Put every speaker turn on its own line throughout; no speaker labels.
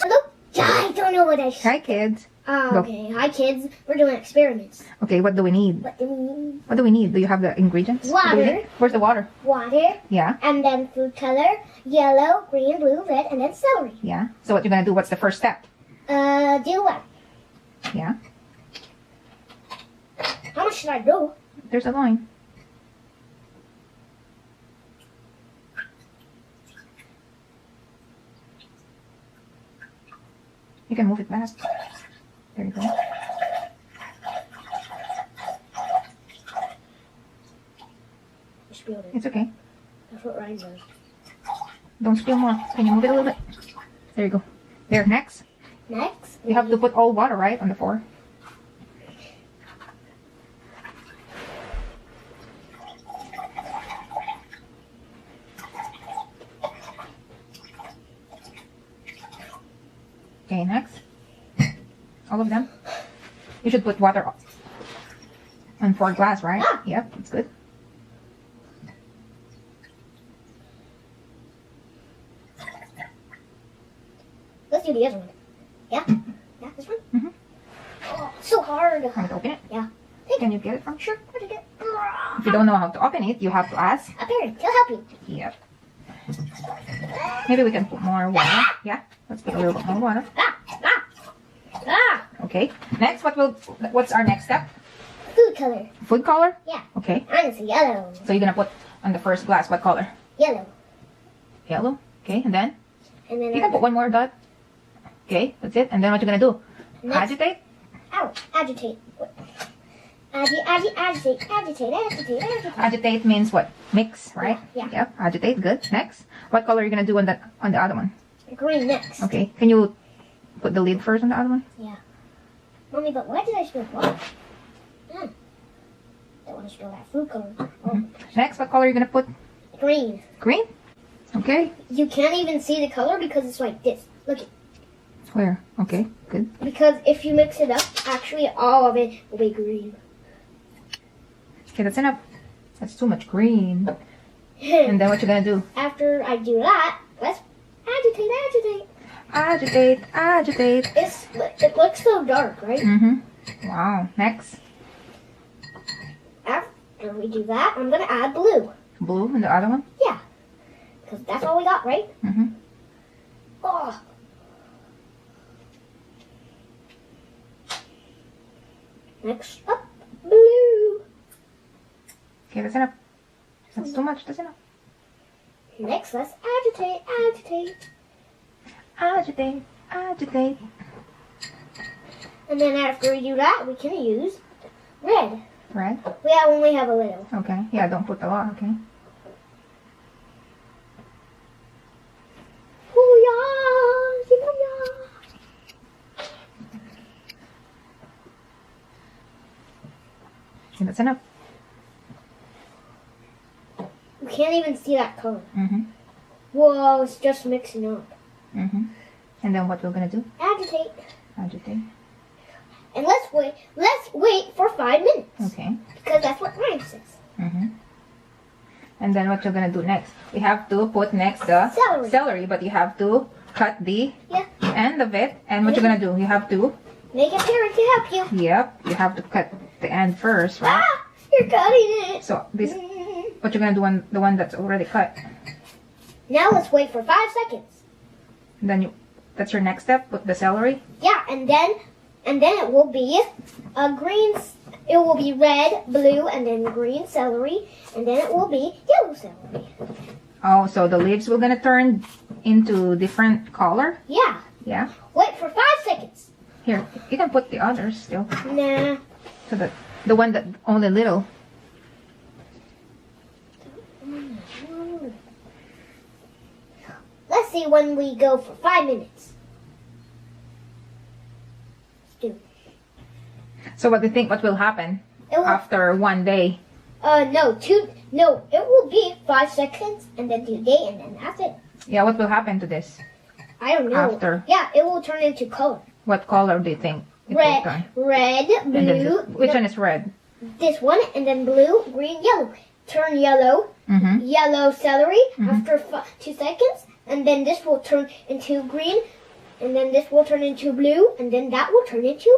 Hello? I don't know what I should.
Hi, kids. Go.
Okay. Hi, kids. We're doing experiments.
Okay, what do we need?
What do we need?
What do we need? Do you have the ingredients? What do we
Water.
need? Where's the water?
Water.
Yeah.
And then food color. Yellow, green, blue, red, and then celery.
Yeah. So what you're gonna do? What's the first step?
Do what?
Yeah.
How much should I do?
There's a line. You can move it back. There you go.
Spilled it.
It's okay.
That's what Ryan does.
Don't spill more. Can you move it a little bit? There you go. There, next.
Next.
You have to put all water, right, on the floor. Okay, next. All of them. You should put water on 4 glass, right?
Ah.
Yep, that's good.
Let's do the other one. Yeah? Yeah, this one?
Mm-hmm.
Oh, so hard.
Want me to open it?
Yeah.
Can you get it from?
Sure. Where'd you get?
If you don't know how to open it, you have to ask.
A parent. He'll help you.
Yep. Maybe we can put more water. Yeah, let's put a little bit more water.
Ah!
Okay. Next, what's our next step?
Food color.
Food color?
Yeah.
Okay.
Mine is yellow.
So you're gonna put on the first glass what color?
Yellow.
Yellow. Okay, and then
And then
you can put one more dot. Okay, that's it. And then what you're gonna do?
Next.
Agitate.
Ow. Agitate. Agitate.
Agitate means what? Mix, right?
Yeah.
Yep. Agitate. Good. Next, what color are you gonna do on the other one?
Green next.
Okay. Can you put the lid first on the other one?
Yeah. Mommy, but why did I spill water? Don't want to spill that food color. Oh.
Next, what color are you gonna put?
Green.
Green. Okay.
You can't even see the color because it's like this. Look it.
Where? Okay. Good.
Because if you mix it up, actually all of it will be green.
Okay, that's enough. That's too much green. And then what you gonna do?
After I do that, let's agitate.
Agitate.
It looks so dark, right?
Mm-hmm. Wow. Next.
After we do that, I'm gonna add blue.
Blue in the other one?
Yeah. Because that's all we got, right?
Mm-hmm.
Oh. Next up, blue.
Okay, that's enough. That's too much. That's enough.
Next, let's agitate. And then after we do that, we can use red.
Red?
We only have a little.
Okay. Yeah, don't put a lot, okay? Okay, that's enough.
We can't even see that color.
Mm-hmm.
Whoa, it's just mixing up.
Mm-hmm. And then what we're gonna do?
Agitate.
Agitate.
And let's wait for 5 minutes.
Okay.
Because that's what Ryan says.
Mm-hmm. And then what you're gonna do next? We have to put next the
Celery.
but you have to cut the
Yeah.
end of it. And what you're gonna do? You have to,
Make a parent to help you.
yep, you have to cut the end first, right?
Ah! You're cutting it.
So this, what you're gonna do on the one that's already cut.
Now let's wait for 5 seconds.
And then that's your next step. Put the celery.
Yeah, and then it will be a green. It will be red, blue, and then green celery, and then it will be yellow celery.
Oh, so the leaves will gonna turn into different color.
Yeah.
Yeah.
Wait for 5 seconds.
Here, you can put the others still.
Nah.
So the one that only little.
Let's see when we go for 5 minutes. Let's do it.
So what do you think? What will happen
It will,
after 1 day?
no, it will be 5 seconds, and then 2 days, and then that's it.
Yeah, what will happen to this?
I don't know.
After.
Yeah, it will turn into color.
What color do you think it will turn?
Red,
And then
blue.
which one is red?
This one, and then blue, green, yellow. Turn yellow,
Mm-hmm.
yellow celery
Mhm.
after 2 seconds, and then this will turn into green and then this will turn into blue, and then that will turn into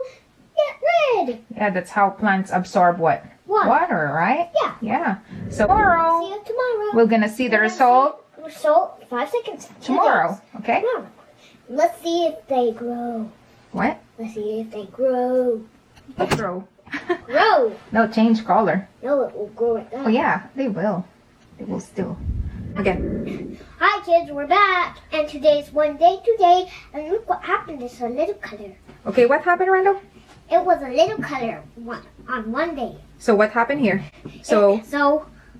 red.
Yeah, that's how plants absorb what? Water, right?
Yeah.
Yeah. So
See
tomorrow,
you tomorrow.
we're gonna see the result
Result 5 seconds.
tomorrow. Okay?
Tomorrow. Let's see if they grow.
What?
Let's see if they grow.
Grow.
Grow.
No, change color.
No, it will grow like that.
Oh yeah, they will. They will still. Again.
Hi kids, we're back. And today's one day today. And look what happened. It's a little color.
Okay, what happened, Randall?
It was a little color on one day.
So what happened here? So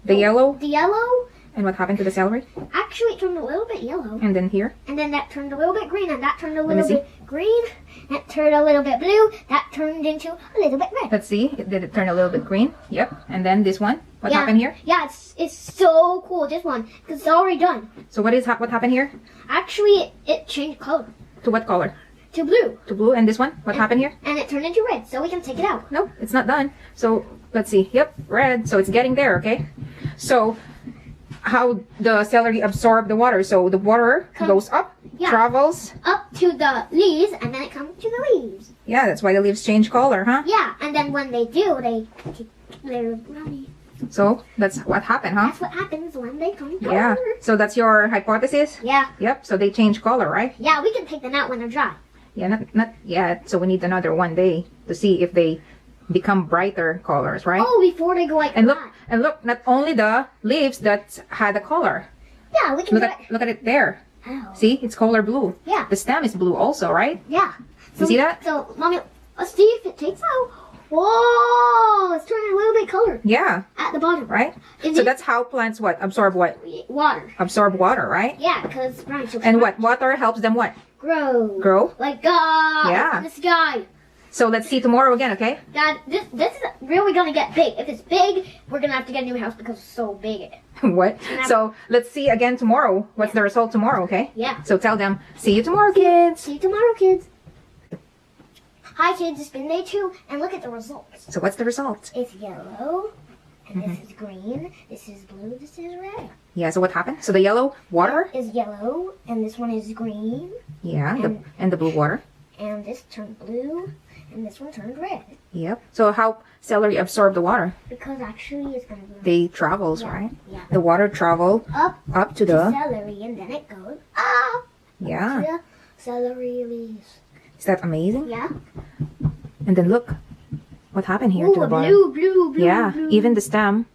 the yellow,
The yellow,
and what happened to the celery?
actually it turned a little bit yellow.
And then here?
And then that turned a little bit green. And that turned a
me
little
see.
bit green. That turned a little bit blue. That turned into a little bit red.
Let's see. Did it turn a little bit green? Yep. And then this one? What
Yeah.
happened here?
Yeah, it's so cool, this one. Because it's already done.
So what happened here?
Actually, it changed color
To what color?
to blue.
To blue. And this one? What happened here?
And it turned into red. So we can take it out.
No, it's not done. So let's see. Yep, red. So it's getting there, okay? So how the celery absorb the water? So the water goes up,
Yeah.
travels.
Up to the leaves, and then it comes to the leaves.
Yeah, that's why the leaves change color, huh?
Yeah, and then when they do, they're brownie.
So that's what happened, huh?
That's what happens when they turn color.
Yeah. So that's your hypothesis?
Yeah.
Yep. So they change color, right?
Yeah, we can take them out when they're dry.
Yeah, not yet. So we need another one day to see if they become brighter colors, right?
Oh, before they go like
And
that.
look, not only the leaves that had a color.
Yeah, we can
Look at it there.
Oh.
See, it's color blue.
Yeah.
The stem is blue also, right?
Yeah.
You see that?
So, Mommy, let's see if it takes out. Whoa! It's turning a little bit color
Yeah,
at the bottom.
right?
Is
So
it
that's how plants what? Absorb what?
water?
Absorb water, right?
Yeah, because brown sugar.
And what? Water helps them what?
Grow.
Grow.
Like God.
Yeah.
In the sky.
So let's see tomorrow again, okay?
Dad, this is really gonna get big. If it's big, we're gonna have to get a new house because it's so big.
What? So let's see again tomorrow. What's the result tomorrow, okay?
Yeah.
So tell them, see you tomorrow, kids.
See you tomorrow, kids. Hi, kids. It's been day 2, and look at the results.
So what's the result?
It's yellow, and this is green. This is blue. This is red.
Yeah, so what happened? So the yellow water?
Is yellow, and this one is green,
Yeah,
And-
and the blue water.
and this turned blue, and this one turned red.
Yep. So how celery absorb the water?
Because actually, it's gonna go
They travels, right?
yeah.
The water travel
up
to
to
the
celery, and then it goes up
yeah.
to the celery leaves.
Is that amazing?
Yeah.
And then look, what happened here
Ooh,
to the bottom?
blue.
Yeah,
blue.
even the stem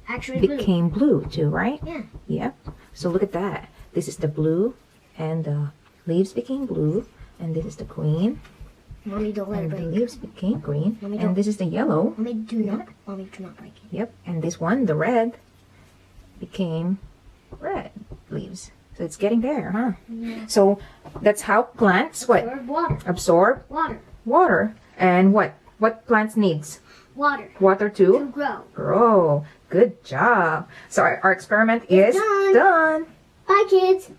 Actually, blue.
became blue too, right?
Yeah.
Yep. So look at that. This is the blue, and the leaves became blue, and this is the green,
Mommy, don't let it
and the
break.
leaves became green,
Mommy,
and
don't.
this is the yellow.
Mommy, do not break it.
Yep. And this one, the red, became red leaves. So it's getting there, huh?
Yeah.
So that's how plants what?
Absorb water.
Absorb
Water.
water. And what? What plants needs?
Water.
Water
To
to
grow.
grow. Good job. So our experiment is
done.
done.
Bye, kids.